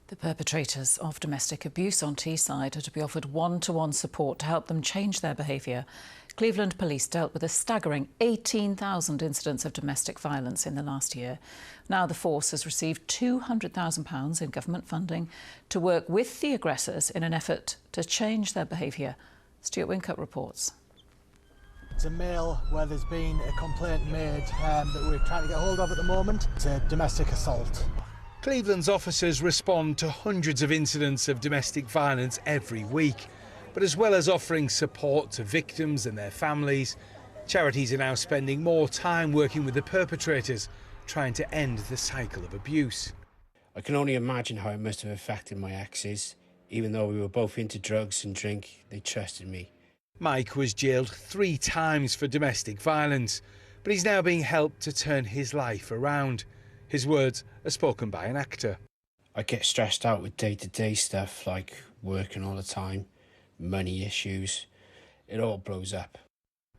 The perpetrators of domestic abuse on Teesside are to be offered one-to-one support to help them change their behaviour. Cleveland Police dealt with a staggering 18,000 incidents of domestic violence in the last year. Now the force has received £200,000 in government funding to work with the aggressors in an effort to change their behaviour. Stuart Wincup reports. It's a male where there's been a complaint made that we're trying to get hold of at the moment. It's a domestic assault. Cleveland's officers respond to hundreds of incidents of domestic violence every week. But as well as offering support to victims and their families, charities are now spending more time working with the perpetrators, trying to end the cycle of abuse. I can only imagine how it must have affected my exes. Even though we were both into drugs and drink, they trusted me. Mike was jailed 3 times for domestic violence, but he's now being helped to turn his life around. His words are spoken by an actor. I get stressed out with day-to-day stuff like working all the time, money issues. It all blows up.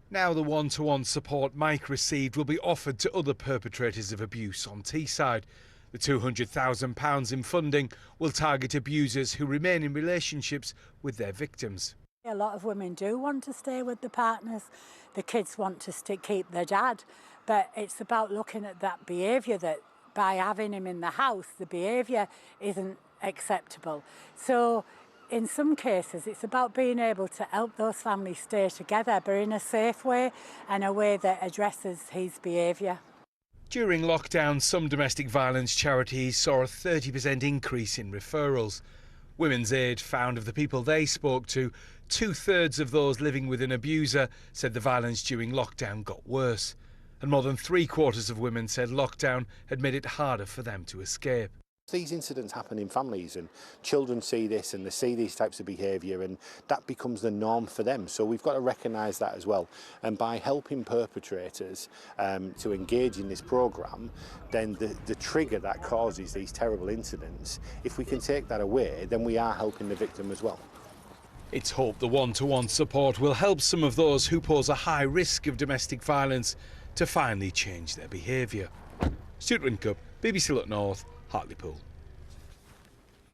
Now the one-to-one support Mike received will be offered to other perpetrators of abuse on Teesside. The £200,000 in funding will target abusers who remain in relationships with their victims. A lot of women do want to stay with the partners. The kids want to keep their dad. But it's about looking at that behaviour, that by having him in the house, the behaviour isn't acceptable. So in some cases, it's about being able to help those families stay together, but in a safe way and a way that addresses his behaviour. During lockdown, some domestic violence charities saw a 30% increase in referrals. Women's Aid found of the people they spoke to, 2/3 of those living with an abuser said the violence during lockdown got worse. And more than 3/4 of women said lockdown had made it harder for them to escape. These incidents happen in families and children see this and they see these types of behaviour and that becomes the norm for them. So we've got to recognise that as well. And by helping perpetrators to engage in this programme, then the trigger that causes these terrible incidents, if we can take that away, then we are helping the victim as well. It's hoped the one-to-one support will help some of those who pose a high risk of domestic violence to finally change their behaviour. Stuart Wincup, BBC Look North, Hartlepool.